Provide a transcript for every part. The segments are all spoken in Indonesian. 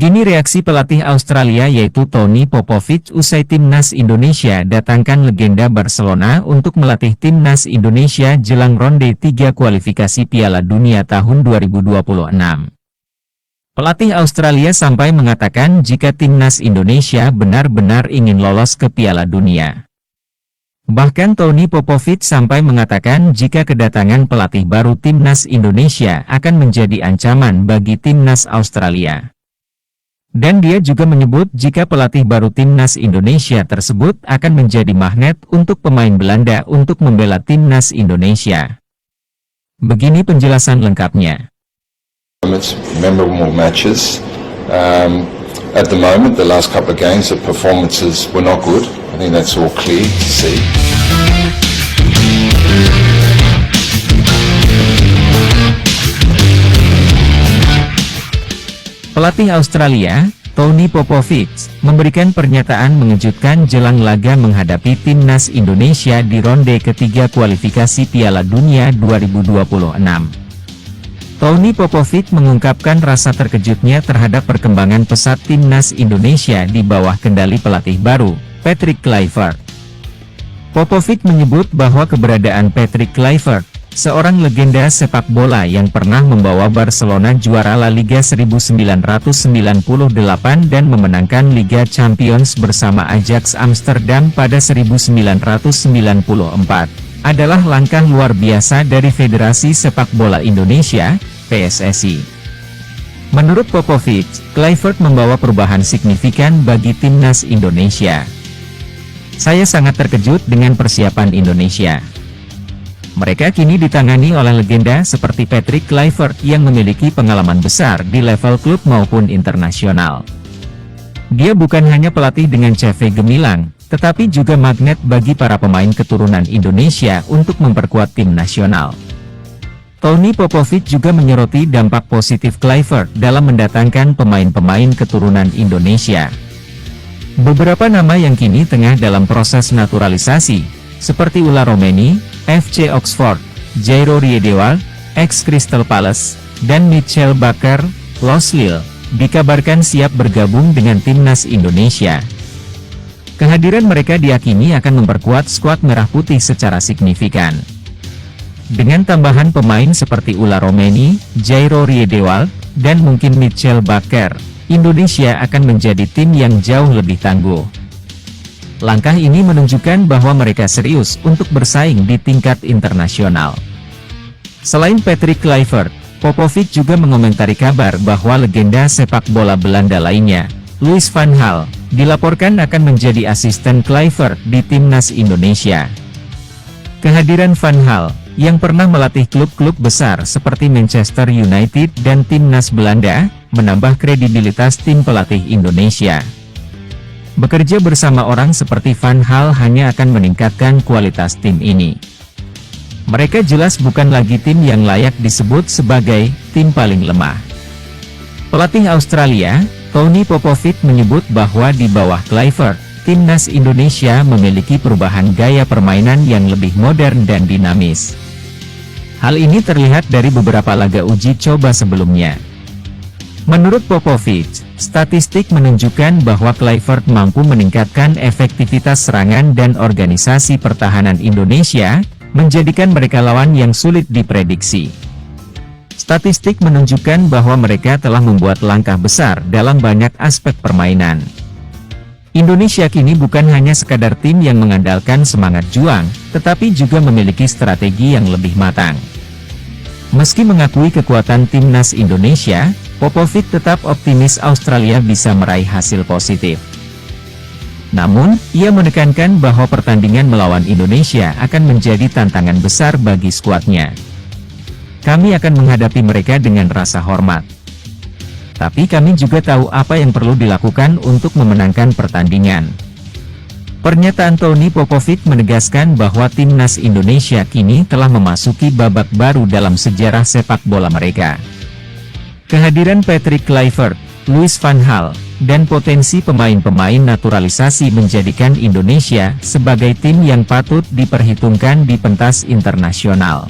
Gini reaksi pelatih Australia yaitu Tony Popovic usai timnas Indonesia datangkan legenda Barcelona untuk melatih timnas Indonesia jelang ronde 3 kualifikasi Piala Dunia tahun 2026. Pelatih Australia sampai mengatakan jika timnas Indonesia benar-benar ingin lolos ke Piala Dunia. Bahkan Tony Popovic sampai mengatakan jika kedatangan pelatih baru timnas Indonesia akan menjadi ancaman bagi timnas Australia. Dan dia juga menyebut jika pelatih baru timnas Indonesia tersebut akan menjadi magnet untuk pemain Belanda untuk membela timnas Indonesia. Begini penjelasan lengkapnya. Memorable matches. At the moment, the last couple of games, the performances were not good. I think that's all clear to see. Pelatih Australia, Tony Popovic, memberikan pernyataan mengejutkan jelang laga menghadapi timnas Indonesia di ronde ketiga kualifikasi Piala Dunia 2026. Tony Popovic mengungkapkan rasa terkejutnya terhadap perkembangan pesat timnas Indonesia di bawah kendali pelatih baru, Patrick Kluivert. Popovic menyebut bahwa keberadaan Patrick Kluivert, seorang legenda sepak bola yang pernah membawa Barcelona juara La Liga 1998 dan memenangkan Liga Champions bersama Ajax Amsterdam pada 1994, adalah langkah luar biasa dari Federasi Sepak Bola Indonesia, PSSI. Menurut Popovic, Kluivert membawa perubahan signifikan bagi timnas Indonesia. Saya sangat terkejut dengan persiapan Indonesia. Mereka kini ditangani oleh legenda seperti Patrick Kluivert yang memiliki pengalaman besar di level klub maupun internasional. Dia bukan hanya pelatih dengan CV gemilang, tetapi juga magnet bagi para pemain keturunan Indonesia untuk memperkuat tim nasional. Tony Popovic juga menyoroti dampak positif Kluivert dalam mendatangkan pemain-pemain keturunan Indonesia. Beberapa nama yang kini tengah dalam proses naturalisasi, seperti Ulla Romeni, FC Oxford, Jairo Riedewald, ex Crystal Palace, dan Mitchell Bakker, Los Lille, dikabarkan siap bergabung dengan timnas Indonesia. Kehadiran mereka diyakini akan memperkuat skuad merah putih secara signifikan. Dengan tambahan pemain seperti Ulla Romeni, Jairo Riedewald, dan mungkin Mitchell Bakker, Indonesia akan menjadi tim yang jauh lebih tangguh. Langkah ini menunjukkan bahwa mereka serius untuk bersaing di tingkat internasional. Selain Patrick Kluivert, Popovic juga mengomentari kabar bahwa legenda sepak bola Belanda lainnya, Louis van Gaal, dilaporkan akan menjadi asisten Kluivert di timnas Indonesia. Kehadiran Van Gaal, yang pernah melatih klub-klub besar seperti Manchester United dan timnas Belanda, menambah kredibilitas tim pelatih Indonesia. Bekerja bersama orang seperti Van Gaal hanya akan meningkatkan kualitas tim ini. Mereka jelas bukan lagi tim yang layak disebut sebagai tim paling lemah. Pelatih Australia, Tony Popovic menyebut bahwa di bawah Kluivert, timnas Indonesia memiliki perubahan gaya permainan yang lebih modern dan dinamis. Hal ini terlihat dari beberapa laga uji coba sebelumnya. Menurut Popovic, statistik menunjukkan bahwa Kluivert mampu meningkatkan efektivitas serangan dan organisasi pertahanan Indonesia, menjadikan mereka lawan yang sulit diprediksi. Statistik menunjukkan bahwa mereka telah membuat langkah besar dalam banyak aspek permainan. Indonesia kini bukan hanya sekadar tim yang mengandalkan semangat juang, tetapi juga memiliki strategi yang lebih matang. Meski mengakui kekuatan timnas Indonesia, Popovic tetap optimis Australia bisa meraih hasil positif. Namun, ia menekankan bahwa pertandingan melawan Indonesia akan menjadi tantangan besar bagi skuadnya. Kami akan menghadapi mereka dengan rasa hormat. Tapi kami juga tahu apa yang perlu dilakukan untuk memenangkan pertandingan. Pernyataan Tony Popovic menegaskan bahwa timnas Indonesia kini telah memasuki babak baru dalam sejarah sepak bola mereka. Kehadiran Patrick Kluivert, Louis van Gaal, dan potensi pemain-pemain naturalisasi menjadikan Indonesia sebagai tim yang patut diperhitungkan di pentas internasional.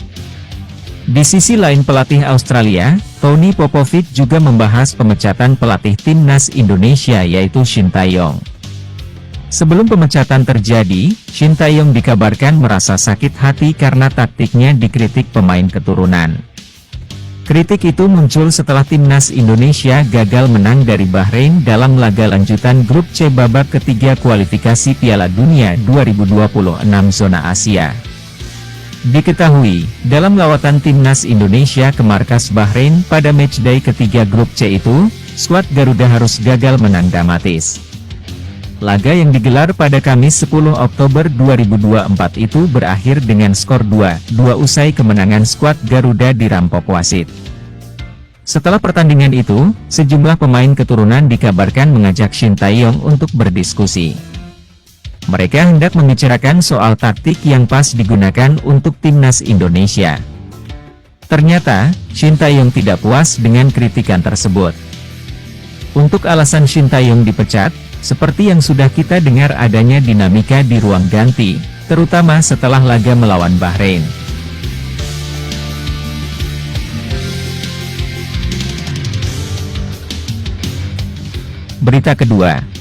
Di sisi lain pelatih Australia, Tony Popovic juga membahas pemecatan pelatih timnas Indonesia yaitu Shin Tae-yong. Sebelum pemecatan terjadi, Shin Tae-yong dikabarkan merasa sakit hati karena taktiknya dikritik pemain keturunan. Kritik itu muncul setelah timnas Indonesia gagal menang dari Bahrain dalam laga lanjutan grup C babak ketiga kualifikasi Piala Dunia 2026 zona Asia. Diketahui, dalam lawatan timnas Indonesia ke markas Bahrain pada matchday ketiga grup C itu, skuad Garuda harus gagal menang dramatis. Laga yang digelar pada Kamis 10 Oktober 2024 itu berakhir dengan skor 2-2 usai kemenangan skuad Garuda dirampok wasit. Setelah pertandingan itu, sejumlah pemain keturunan dikabarkan mengajak Shin Tae-yong untuk berdiskusi. Mereka hendak membicarakan soal taktik yang pas digunakan untuk timnas Indonesia. Ternyata, Shin Tae-yong tidak puas dengan kritikan tersebut. Untuk alasan Shin Tae-yong dipecat, seperti yang sudah kita dengar adanya dinamika di ruang ganti, terutama setelah laga melawan Bahrain. Berita kedua.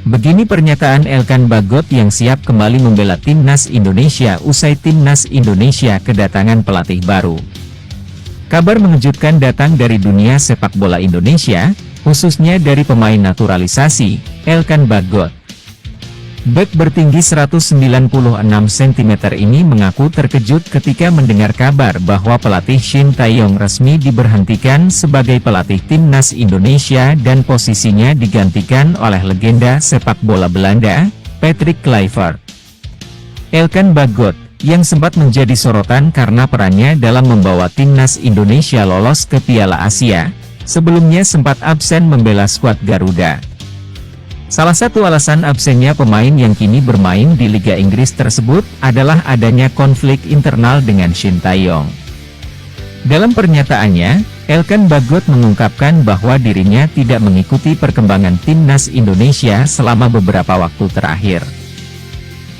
Begini pernyataan Elkan Bagot yang siap kembali membela timnas Indonesia usai timnas Indonesia kedatangan pelatih baru. Kabar mengejutkan datang dari dunia sepak bola Indonesia, khususnya dari pemain naturalisasi, Elkan Bagot. Bek bertinggi 196 cm ini mengaku terkejut ketika mendengar kabar bahwa pelatih Shin Tae-yong resmi diberhentikan sebagai pelatih timnas Indonesia dan posisinya digantikan oleh legenda sepak bola Belanda, Patrick Kluivert. Elkan Bagot, yang sempat menjadi sorotan karena perannya dalam membawa timnas Indonesia lolos ke Piala Asia, sebelumnya sempat absen membela skuad Garuda. Salah satu alasan absennya pemain yang kini bermain di Liga Inggris tersebut adalah adanya konflik internal dengan Shin Tae-yong. Dalam pernyataannya, Elkan Bagot mengungkapkan bahwa dirinya tidak mengikuti perkembangan timnas Indonesia selama beberapa waktu terakhir.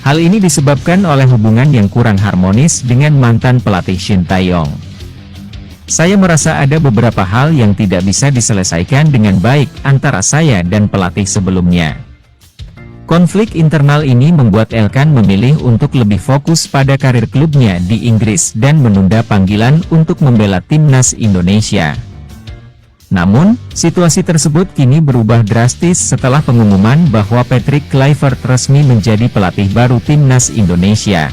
Hal ini disebabkan oleh hubungan yang kurang harmonis dengan mantan pelatih Shin Tae-yong. Saya merasa ada beberapa hal yang tidak bisa diselesaikan dengan baik antara saya dan pelatih sebelumnya. Konflik internal ini membuat Elkan memilih untuk lebih fokus pada karir klubnya di Inggris dan menunda panggilan untuk membela timnas Indonesia. Namun, situasi tersebut kini berubah drastis setelah pengumuman bahwa Patrick Kluivert resmi menjadi pelatih baru timnas Indonesia.